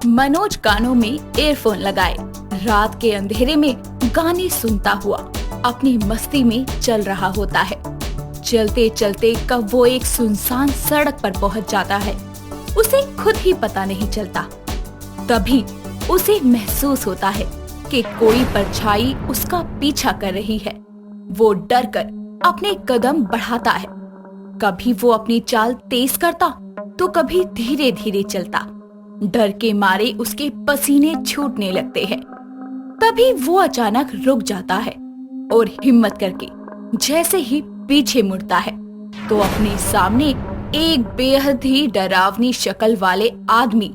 मनोज कानों में ईयरफोन लगाए रात के अंधेरे में गाने सुनता हुआ अपनी मस्ती में चल रहा होता है। चलते चलते कब वो एक सुनसान सड़क पर पहुंच जाता है, उसे खुद ही पता नहीं चलता। तभी उसे महसूस होता है कि कोई परछाई उसका पीछा कर रही है। वो डर कर अपने कदम बढ़ाता है। कभी वो अपनी चाल तेज करता तो कभी धीरे धीरे चलता। डर के मारे उसके पसीने छूटने लगते हैं। तभी वो अचानक रुक जाता है और हिम्मत करके जैसे ही पीछे मुड़ता है तो अपने सामने एक बेहद ही डरावनी शक्ल वाले आदमी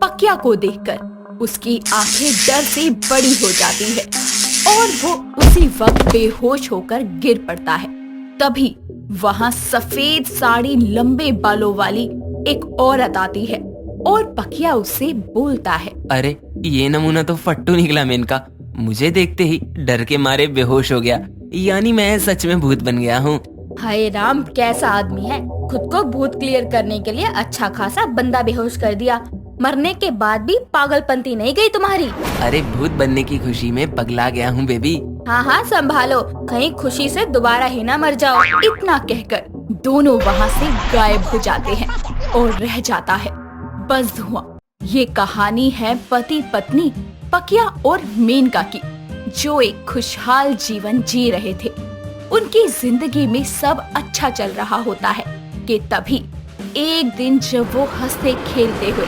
पकिया को देखकर उसकी आंखें डर से बड़ी हो जाती है और वो उसी वक्त बेहोश होकर गिर पड़ता है। तभी वहाँ सफेद साड़ी लंबे बालों वाली एक औरत आती है और पकिया उससे बोलता है, अरे ये नमूना तो फट्टू निकला मेनका। मुझे देखते ही डर के मारे बेहोश हो गया, यानी मैं सच में भूत बन गया हूँ। हाय राम, कैसा आदमी है, खुद को भूत क्लियर करने के लिए अच्छा खासा बंदा बेहोश कर दिया। मरने के बाद भी पागलपंती नहीं गई तुम्हारी। अरे भूत बनने की खुशी में पगला गया हूँ बेबी। हाँ हाँ संभालो, कहीं खुशी से दोबारा ही ना मर जाओ। इतना कहकर दोनों वहाँ से गायब हो जाते हैं और रह जाता है बस धुआं। ये कहानी है पति पत्नी पकिया और मेनका की, जो एक खुशहाल जीवन जी रहे थे। उनकी जिंदगी में सब अच्छा चल रहा होता है कि तभी एक दिन जब वो हंसते खेलते हुए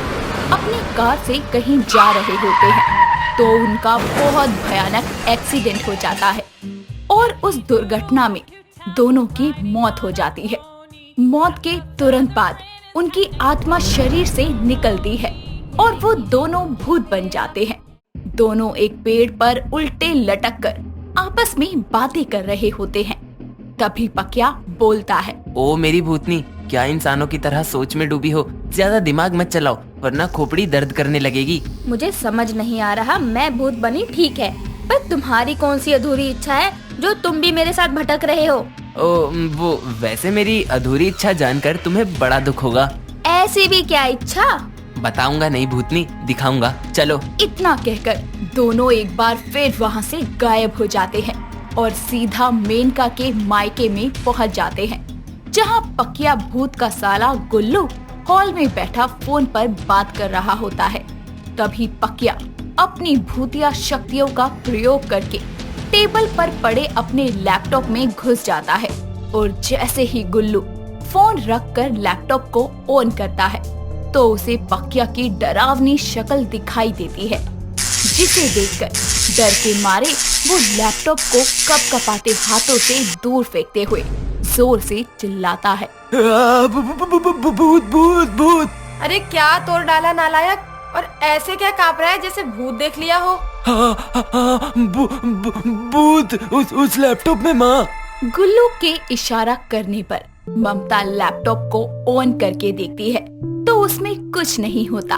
अपनी कार से कहीं जा रहे होते हैं तो उनका बहुत भयानक एक्सीडेंट हो जाता है और उस दुर्घटना में दोनों की मौत हो जाती है। मौत के तुरंत बाद उनकी आत्मा शरीर से निकलती है और वो दोनों भूत बन जाते हैं। दोनों एक पेड़ पर उल्टे लटक कर आपस में बातें कर रहे होते हैं। तभी पकिया बोलता है, ओ मेरी भूतनी, क्या इंसानों की तरह सोच में डूबी हो? ज्यादा दिमाग मत चलाओ वरना खोपड़ी दर्द करने लगेगी। मुझे समझ नहीं आ रहा, मैं भूत बनी ठीक है, पर तुम्हारी कौन सी अधूरी इच्छा है जो तुम भी मेरे साथ भटक रहे हो? वो वैसे मेरी अधूरी इच्छा जानकर तुम्हें बड़ा दुख होगा। ऐसी भी क्या इच्छा? बताऊंगा नहीं भूतनी, दिखाऊंगा, चलो। इतना कहकर दोनों एक बार फिर वहाँ से गायब हो जाते हैं और सीधा मेनका के मायके में पहुँच जाते हैं, जहाँ पकिया भूत का साला गुल्लू हॉल में बैठा फोन पर बात कर रहा होता है। तभी पकिया अपनी भूतिया शक्तियों का प्रयोग करके टेबल पर पड़े अपने लैपटॉप में घुस जाता है और जैसे ही गुल्लू फोन रखकर लैपटॉप को ऑन करता है तो उसे पकिया की डरावनी शक्ल दिखाई देती है, जिसे देखकर डर के मारे वो लैपटॉप को कपकपाते हाथों से दूर फेंकते हुए जोर से चिल्लाता है, भूत भूत भूत। अरे क्या तोड़ डाला नालायक, और ऐसे क्या कांप रहा है जैसे भूत देख लिया हो? भूत उस लैपटॉप में माँ। गुल्लू के इशारा करने पर ममता लैपटॉप को ऑन करके देखती है तो उसमें कुछ नहीं होता।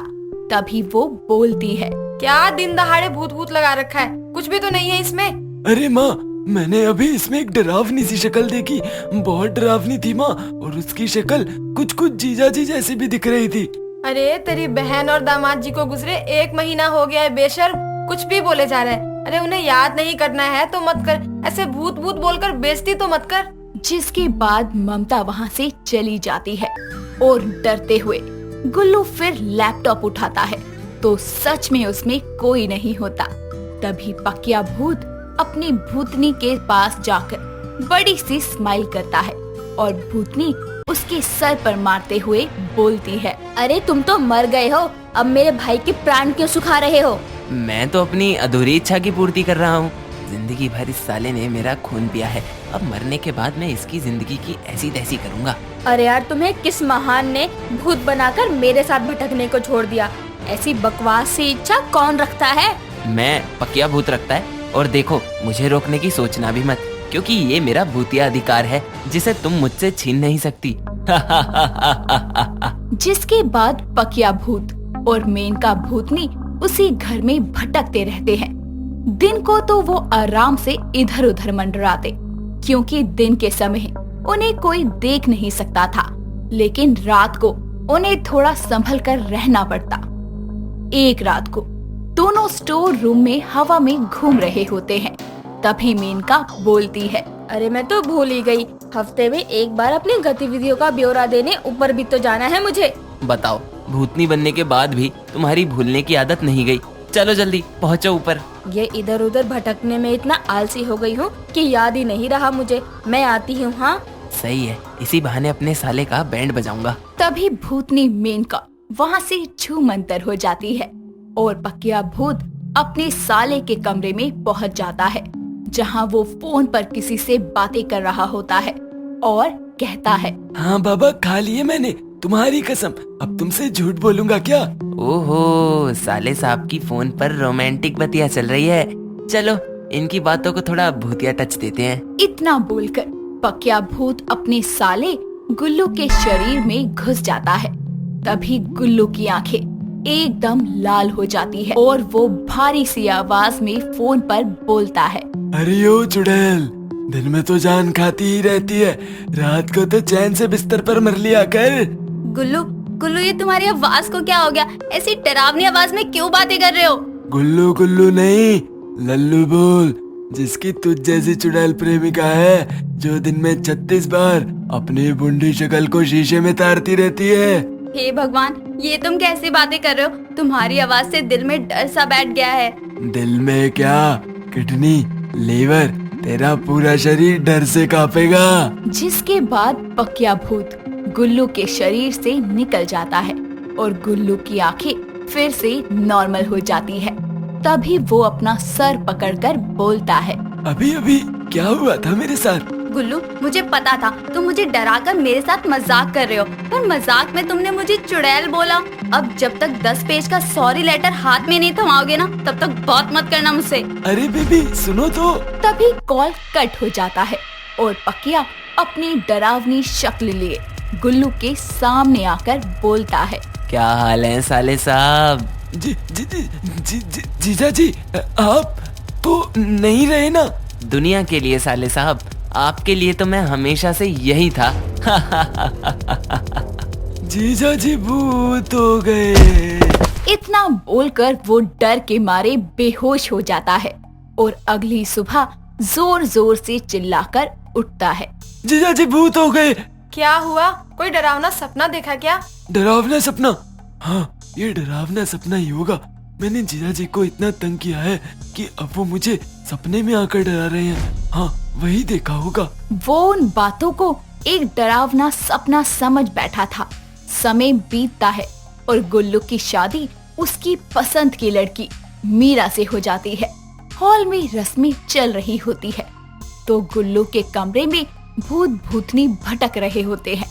तभी वो बोलती है, क्या दिन दहाड़े भूत भूत लगा रखा है, कुछ भी तो नहीं है इसमें। अरे माँ, मैंने अभी इसमें एक डरावनी सी शक्ल देखी, बहुत डरावनी थी माँ, और उसकी शक्ल कुछ कुछ जीजा जी जैसी भी दिख रही थी। अरे तेरी बहन और दामाद जी को गुजरे 1 महीना हो गया है बेशर्म, कुछ भी बोले जा रहे हैं। अरे उन्हें याद नहीं करना है तो मत कर, ऐसे भूत भूत बोलकर बेइज्जती तो मत कर। जिसके बाद ममता वहाँ से चली जाती है और डरते हुए गुल्लू फिर लैपटॉप उठाता है तो सच में उसमें कोई नहीं होता। तभी पकिया भूत अपनी भूतनी के पास जाकर बड़ी सी स्माइल करता है और भूतनी उसके सर पर मारते हुए बोलती है, अरे तुम तो मर गए हो, अब मेरे भाई के प्राण क्यों सुखा रहे हो? मैं तो अपनी अधूरी इच्छा की पूर्ति कर रहा हूँ। जिंदगी भर इस साले ने मेरा खून पिया है, अब मरने के बाद मैं इसकी जिंदगी की ऐसी तैसी करूँगा। अरे यार, तुम्हें किस महान ने भूत बनाकर मेरे साथ भटकने को छोड़ दिया? ऐसी बकवास सी इच्छा कौन रखता है? मैं, पकिया भूत रखता है। और देखो, मुझे रोकने की सोचना भी मत, क्योंकि ये मेरा भूतिया अधिकार है जिसे तुम मुझसे छीन नहीं सकती। जिसके बाद पकिया भूत और मेनका भूतनी उसी घर में भटकते रहते हैं। दिन को तो वो आराम से इधर उधर मंडराते, क्योंकि दिन के समय उन्हें कोई देख नहीं सकता था, लेकिन रात को उन्हें थोड़ा संभल कर रहना पड़ता। एक रात को दोनों स्टोर रूम में हवा में घूम रहे होते हैं। तभी मेनका बोलती है, अरे मैं तो भूल ही गई, हफ्ते में एक बार अपनी गतिविधियों का ब्यौरा देने ऊपर भी तो जाना है मुझे। बताओ, भूतनी बनने के बाद भी तुम्हारी भूलने की आदत नहीं गई। चलो जल्दी पहुँचो ऊपर। ये इधर उधर भटकने में इतना आलसी हो गई हूँ कि याद ही नहीं रहा मुझे। मैं आती हूँ। हाँ सही है, इसी बहाने अपने साले का बैंड बजाऊंगा। तभी भूतनी मेनका वहाँ से छूमंतर हो जाती है और पकिया भूत अपने साले के कमरे में पहुँच जाता है, जहाँ वो फोन पर किसी से बातें कर रहा होता है और कहता है, हाँ बाबा, खा लिए मैंने, तुम्हारी कसम, अब तुमसे झूठ बोलूंगा क्या? ओहो, साले साहब की फोन पर रोमांटिक बतिया चल रही है। चलो इनकी बातों को थोड़ा भूतिया टच देते हैं। इतना बोलकर पकिया भूत अपने साले गुल्लू के शरीर में घुस जाता है। तभी गुल्लू की आंखें एकदम लाल हो जाती है और वो भारी सी आवाज में फोन पर बोलता है, अरे ओ चुड़ैल, दिन में तो जान खाती ही रहती है, रात को तो चैन से बिस्तर पर मर लिया कर। गुल्लू गुल्लू, ये तुम्हारी आवाज को क्या हो गया? ऐसी डरावनी आवाज में क्यों बातें कर रहे हो? गुल्लू गुल्लू नहीं, लल्लू बोल, जिसकी तुझ जैसी चुड़ैल प्रेमिका है जो दिन में 36 बार अपनी बुंडी शक्ल को शीशे में तारती रहती है। हे भगवान, ये तुम कैसी बातें कर रहे हो? तुम्हारी आवाज से दिल में डर सा बैठ गया है। दिल में क्या, किडनी, लीवर, तेरा पूरा शरीर डर से कांपेगा। जिसके बाद पकिया भूत गुल्लू के शरीर से निकल जाता है और गुल्लू की आंखें फिर से नॉर्मल हो जाती है। तभी वो अपना सर पकड़कर बोलता है, अभी अभी क्या हुआ था मेरे साथ? गुल्लू, मुझे पता था तुम मुझे डराकर मेरे साथ मजाक कर रहे हो, पर मजाक में तुमने मुझे चुड़ैल बोला। अब जब तक 10 पेज का सॉरी लेटर हाथ में नहीं थमाओगे ना, तब तक बात मत करना मुझसे। अरे बेबी सुनो तो। तभी कॉल कट हो जाता है और पकिया अपनी डरावनी शक्ल लिए गुल्लू के सामने आकर बोलता है, क्या हाल है साले साहब? जी जी जी जी जी जीजा जी, आप तो नहीं रहे ना? दुनिया के लिए साले साहब, आपके लिए तो मैं हमेशा से यही था। जीजा जी भूत हो गए। इतना बोलकर वो डर के मारे बेहोश हो जाता है और अगली सुबह जोर जोर से चिल्लाकर उठता है, जीजा जी भूत हो गए। क्या हुआ? कोई डरावना सपना देखा क्या? डरावना सपना? हाँ, ये डरावना सपना ही होगा। मैंने जीजा जी को इतना तंग किया है कि अब वो मुझे सपने में आकर डरा रहे हैं। हाँ, वही देखा होगा। वो उन बातों को एक डरावना सपना समझ बैठा था। समय बीतता है और गुल्लू की शादी उसकी पसंद की लड़की मीरा से हो जाती है। हॉल में रस्में चल रही होती है तो गुल्लू के कमरे में भूत भूतनी भटक रहे होते हैं।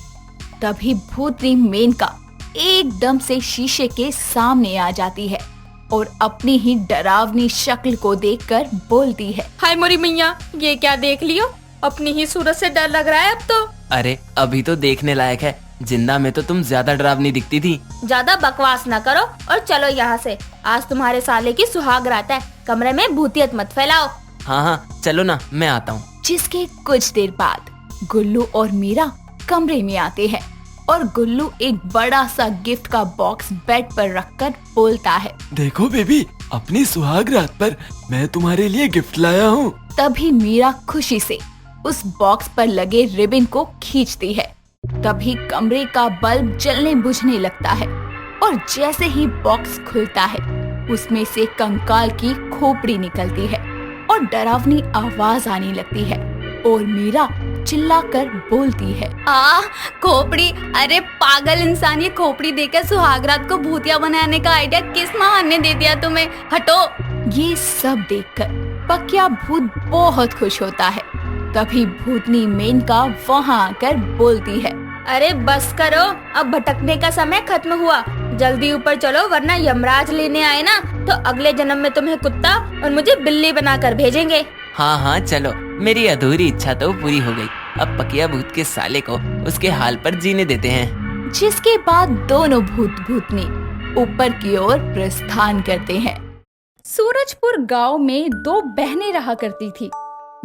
तभी भूतनी मेनका एकदम से शीशे के सामने आ जाती है और अपनी ही डरावनी शक्ल को देखकर बोलती है, हाय मोरी मैया, ये क्या देख लियो? अपनी ही सूरत से डर लग रहा है अब तो। अरे अभी तो देखने लायक है, जिंदा में तो तुम ज्यादा डरावनी दिखती थी। ज्यादा बकवास न करो और चलो यहाँ से। आज तुम्हारे साले की सुहाग रात है, कमरे में भूतियत मत फैलाओ। हाँ हाँ चलो ना, मैं आता हूँ। जिसके कुछ देर बाद गुल्लू और मीरा कमरे में आते हैं और गुल्लू एक बड़ा सा गिफ्ट का बॉक्स बेड पर रखकर बोलता है, देखो बेबी, अपनी सुहाग रात पर मैं तुम्हारे लिए गिफ्ट लाया हूँ। तभी मीरा खुशी से उस बॉक्स पर लगे रिबन को खींचती है। तभी कमरे का बल्ब जलने बुझने लगता है और जैसे ही बॉक्स खुलता है उसमें से कंकाल की खोपड़ी निकलती है और डरावनी आवाज आने लगती है और मीरा चिल्लाकर बोलती है, खोपड़ी! अरे पागल इंसान, ये खोपड़ी देकर सुहागरात को भूतिया बनाने का आइडिया किस महान ने दे दिया तुम्हें? हटो। ये सब देखकर पकिया भूत बहुत खुश होता है। तभी भूतनी मेनका वहाँ आकर बोलती है, अरे बस करो, अब भटकने का समय खत्म हुआ। जल्दी ऊपर चलो वरना यमराज लेने आए ना तो अगले जन्म में तुम्हें कुत्ता और मुझे बिल्ली बनाकर भेजेंगे। हाँ हाँ चलो, मेरी अधूरी इच्छा तो पूरी हो गई। अब पकिया भूत के साले को उसके हाल पर जीने देते हैं। जिसके बाद दोनों भूत भूतनी ऊपर की ओर प्रस्थान करते हैं। सूरजपुर गांव में 2 बहनें रहा करती थी।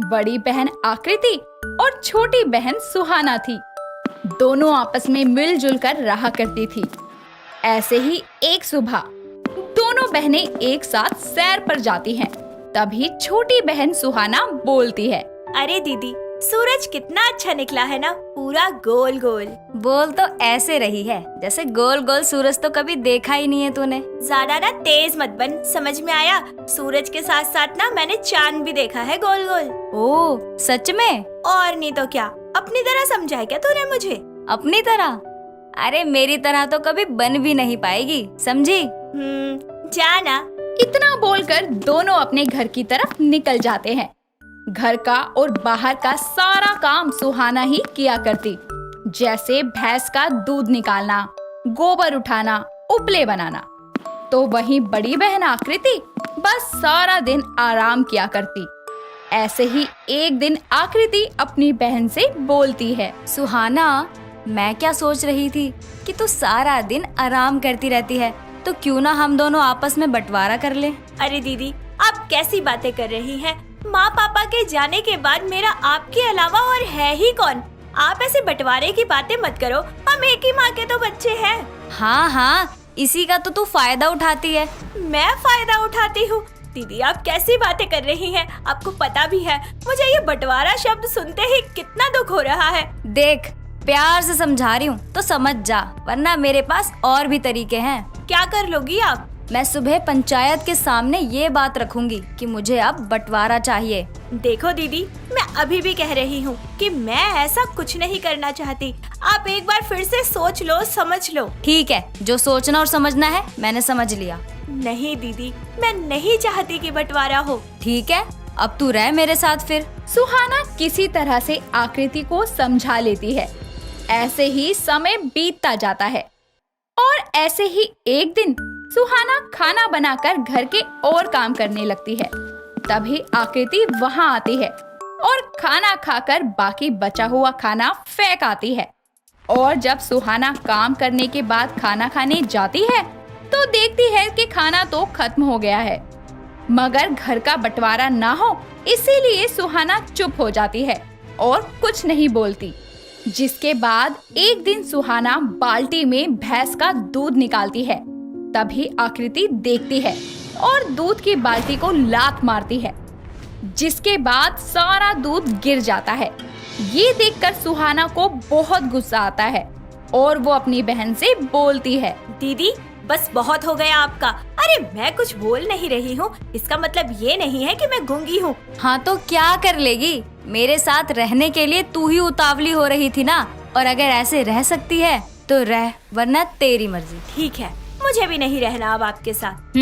बड़ी बहन आकृति और छोटी बहन सुहाना थी। दोनों आपस में मिलजुल कर रहा करती थी। ऐसे ही एक सुबह दोनों बहनें एक साथ सैर पर जाती हैं। तभी छोटी बहन सुहाना बोलती है, अरे दीदी, सूरज कितना अच्छा निकला है ना, पूरा गोल गोल। बोल तो ऐसे रही है जैसे गोल गोल सूरज तो कभी देखा ही नहीं है तूने। ज्यादा ना तेज मत बन, समझ में आया? सूरज के साथ साथ ना मैंने चांद भी देखा है गोल गोल। ओ सच में? और नहीं तो क्या, अपनी तरह समझा है क्या तूने मुझे? अपनी तरह? अरे मेरी तरह तो कभी बन भी नहीं पाएगी, समझी? जाना। इतना बोलकर दोनों अपने घर की तरफ निकल जाते हैं। घर का और बाहर का सारा काम सुहाना ही किया करती, जैसे भैंस का दूध निकालना, गोबर उठाना, उपले बनाना। तो वहीं बड़ी बहन आकृति बस सारा दिन आराम किया करती। ऐसे ही एक दिन आकृति अपनी बहन से बोलती है, सुहाना, मैं क्या सोच रही थी कि तू सारा दिन आराम करती रहती है, तो क्यों ना हम दोनों आपस में बंटवारा कर लें? अरे दीदी, आप कैसी बातें कर रही हैं? माँ पापा के जाने के बाद मेरा आपके अलावा और है ही कौन? आप ऐसे बंटवारे की बातें मत करो, हम एक ही माँ के तो बच्चे हैं। हाँ, इसी का तो तू फायदा उठाती है। मैं फायदा उठाती हूँ? दीदी, आप कैसी बातें कर रही हैं? आपको पता भी है मुझे ये बंटवारा शब्द सुनते ही कितना दुख हो रहा है। देख, प्यार से समझा रही हूँ तो समझ जा, वरना मेरे पास और भी तरीके हैं। क्या कर लोगी आप? मैं सुबह पंचायत के सामने ये बात रखूंगी कि मुझे अब बंटवारा चाहिए। देखो दीदी, मैं अभी भी कह रही हूँ कि मैं ऐसा कुछ नहीं करना चाहती। आप एक बार फिर से सोच लो, समझ लो। ठीक है, जो सोचना और समझना है मैंने समझ लिया। नहीं दीदी, मैं नहीं चाहती कि बंटवारा हो। ठीक है, अब तू रह मेरे साथ फिर। सुहाना किसी तरह से आकृति को समझा लेती है। ऐसे ही समय बीतता जाता है और ऐसे ही एक दिन सुहाना खाना बनाकर घर के और काम करने लगती है। तभी आकृति वहां आती है और खाना खाकर बाकी बचा हुआ खाना फेंक आती है। और जब सुहाना काम करने के बाद खाना खाने जाती है तो देखती है कि खाना तो खत्म हो गया है, मगर घर का बंटवारा ना हो, इसीलिए सुहाना चुप हो जाती है और कुछ नहीं बोलती। जिसके बाद एक दिन सुहाना बाल्टी में भैंस का दूध निकालती है। तभी आकृति देखती है और दूध की बाल्टी को लात मारती है, जिसके बाद सारा दूध गिर जाता है। ये देखकर सुहाना को बहुत गुस्सा आता है और वो अपनी बहन से बोलती है, दीदी बस बहुत हो गया आपका। अरे मैं कुछ बोल नहीं रही हूँ, इसका मतलब ये नहीं है कि मैं गूंगी हूँ। हाँ तो क्या कर लेगी? मेरे साथ रहने के लिए तू ही उतावली हो रही थी ना, और अगर ऐसे रह सकती है तो रह, वरना तेरी मर्जी। ठीक है, मुझे भी नहीं रहना अब आपके साथ।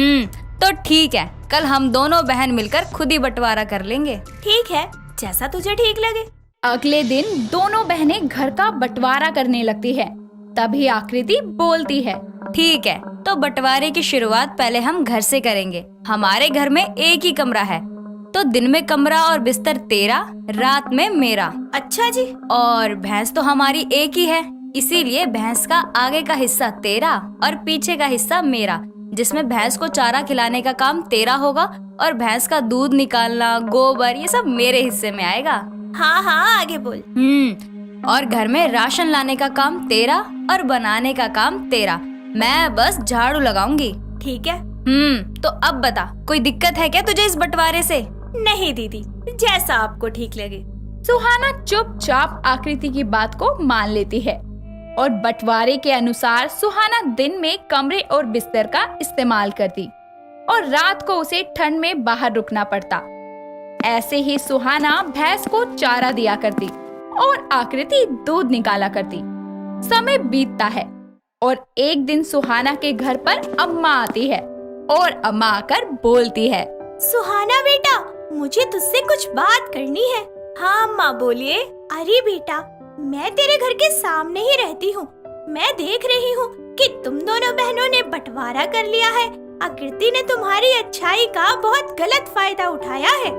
तो ठीक है, कल हम दोनों बहन मिलकर खुद ही बंटवारा कर लेंगे। ठीक है, जैसा तुझे ठीक लगे। अगले दिन दोनों बहनें घर का बंटवारा करने लगती है। तभी आकृति बोलती है, ठीक है, तो बंटवारे की शुरुआत पहले हम घर से करेंगे। हमारे घर में एक ही कमरा है, तो दिन में कमरा और बिस्तर तेरा, रात में मेरा। अच्छा जी। और भैंस तो हमारी एक ही है, इसीलिए भैंस का आगे का हिस्सा तेरा और पीछे का हिस्सा मेरा, जिसमें भैंस को चारा खिलाने का काम तेरा होगा और भैंस का दूध निकालना, गोबर, ये सब मेरे हिस्से में आएगा। हाँ, आगे बोल। और घर में राशन लाने का काम तेरा और बनाने का काम तेरा। मैं बस झाड़ू लगाऊंगी। ठीक है। तो अब बता, कोई दिक्कत है क्या तुझे इस बंटवारे से? नहीं दीदी, जैसा आपको ठीक लगे। सुहाना चुपचाप आकृति की बात को मान लेती है और बंटवारे के अनुसार सुहाना दिन में कमरे और बिस्तर का इस्तेमाल करती और रात को उसे ठंड में बाहर रुकना पड़ता। ऐसे ही सुहाना भैंस को चारा दिया करती और आकृति दूध निकाला करती। समय बीतता है और एक दिन सुहाना के घर पर अम्मा आती है और अम्मा आकर बोलती है, सुहाना बेटा, मुझे तुझसे कुछ बात करनी है। हाँ अम्मा, बोलिए। अरे बेटा, मैं तेरे घर के सामने ही रहती हूँ। मैं देख रही हूँ कि तुम दोनों बहनों ने बंटवारा कर लिया है। आकृति ने तुम्हारी अच्छाई का बहुत गलत फायदा उठाया है।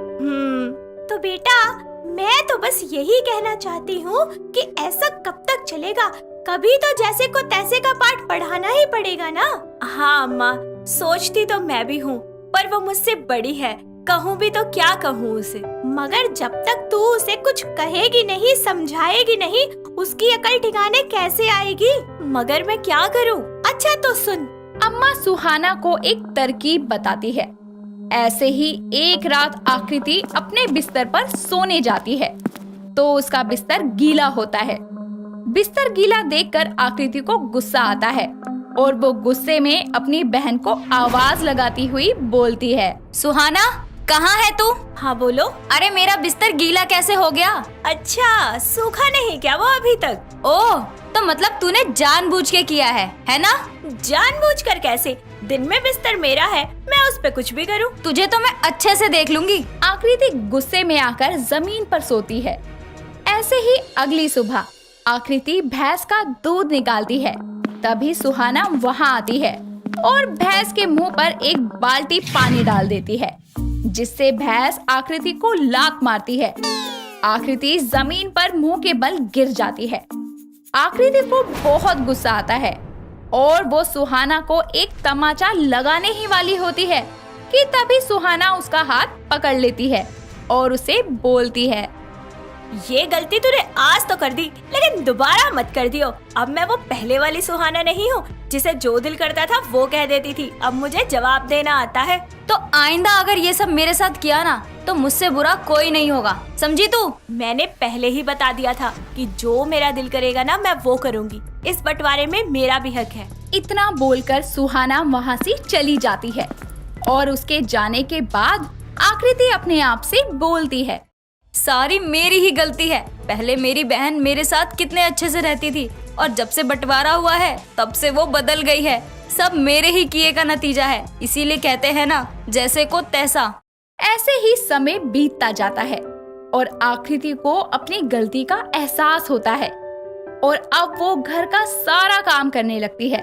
तो बेटा, मैं तो बस यही कहना चाहती हूँ कि ऐसा कब तक चलेगा? कभी तो जैसे को तैसे का पाठ पढ़ाना ही पड़ेगा ना। हाँ अम्मा, सोचती तो मैं भी हूँ, पर वो मुझसे बड़ी है, कहूँ भी तो क्या कहूँ उसे। मगर जब तक तू उसे कुछ कहेगी नहीं, समझाएगी नहीं, उसकी अकल ठिकाने कैसे आएगी? मगर मैं क्या करूँ? अच्छा तो सुन, अम्मा सुहाना को एक तरकीब बताती है। ऐसे ही एक रात आकृति अपने बिस्तर पर सोने जाती है तो उसका बिस्तर गीला होता है। बिस्तर गीला देखकर आकृति को गुस्सा आता है और वो गुस्से में अपनी बहन को आवाज लगाती हुई बोलती है, सुहाना कहाँ है तू? हाँ बोलो। अरे मेरा बिस्तर गीला कैसे हो गया? अच्छा, सूखा नहीं क्या वो अभी तक? ओह, तो मतलब तूने जानबूझ के किया है ना? जानबूझकर कैसे? दिन में बिस्तर मेरा है, मैं उस पे कुछ भी करूं। तुझे तो मैं अच्छे से देख लूंगी। आकृति गुस्से में आकर जमीन पर सोती है। ऐसे ही अगली सुबह आकृति भैंस का दूध निकालती है। तभी सुहाना वहाँ आती है और भैंस के मुंह पर एक बाल्टी पानी डाल देती है, जिससे भैंस आकृति को लात मारती है। आकृति जमीन पर मुंह के बल गिर जाती है। आकृति को बहुत गुस्सा आता है और वो सुहाना को एक तमाचा लगाने ही वाली होती है कि तभी सुहाना उसका हाथ पकड़ लेती है और उसे बोलती है, ये गलती तूने आज तो कर दी, लेकिन दोबारा मत कर दियो। अब मैं वो पहले वाली सुहाना नहीं हूँ जिसे जो दिल करता था वो कह देती थी। अब मुझे जवाब देना आता है। तो आइंदा अगर ये सब मेरे साथ किया ना तो मुझसे बुरा कोई नहीं होगा, समझी तू? मैंने पहले ही बता दिया था कि जो मेरा दिल करेगा ना मैं वो करूँगी। इस बंटवारे में मेरा भी हक है। इतना बोलकर सुहाना वहाँ से चली जाती है और उसके जाने के बाद आकृति अपने आप से बोलती है, सारी मेरी ही गलती है। पहले मेरी बहन मेरे साथ कितने अच्छे से रहती थी और जब से बंटवारा हुआ है तब से वो बदल गई है। सब मेरे ही किए का नतीजा है। इसीलिए कहते हैं ना, जैसे को तैसा। ऐसे ही समय बीतता जाता है और आकृति को अपनी गलती का एहसास होता है और अब वो घर का सारा काम करने लगती है।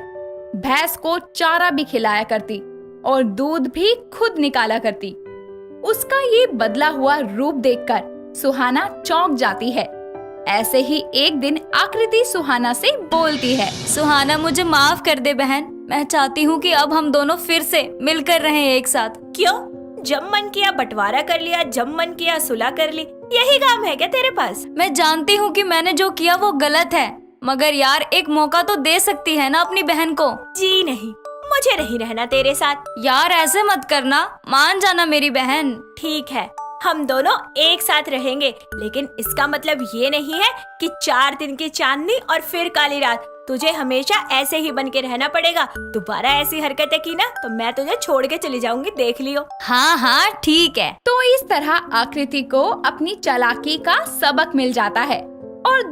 भैंस को चारा भी खिलाया करती और दूध भी खुद निकाला करती। उसका ये बदला हुआ रूप देखकर सुहाना चौंक जाती है। ऐसे ही एक दिन आकृति सुहाना से बोलती है, सुहाना मुझे माफ कर दे बहन। मैं चाहती हूँ कि अब हम दोनों फिर से मिलकर रहें एक साथ। क्यों? जब मन किया बंटवारा कर लिया, जब मन किया सुलह कर ली। यही काम है क्या तेरे पास? मैं जानती हूँ कि मैंने जो किया वो गलत है, मगर यार एक मौका तो दे सकती है ना अपनी बहन को। जी नहीं, मुझे नहीं रहना तेरे साथ। यार ऐसे मत करना, मान जाना मेरी बहन। ठीक है, हम दोनों एक साथ रहेंगे, लेकिन इसका मतलब ये नहीं है कि 4 दिन की चांदनी और फिर काली रात। तुझे हमेशा ऐसे ही बन के रहना पड़ेगा। दोबारा ऐसी हरकतें की ना तो मैं तुझे छोड़ के चली जाऊंगी, देख लियो। हाँ हाँ ठीक है। तो इस तरह आकृति को अपनी चालाकी का सबक मिल जाता है और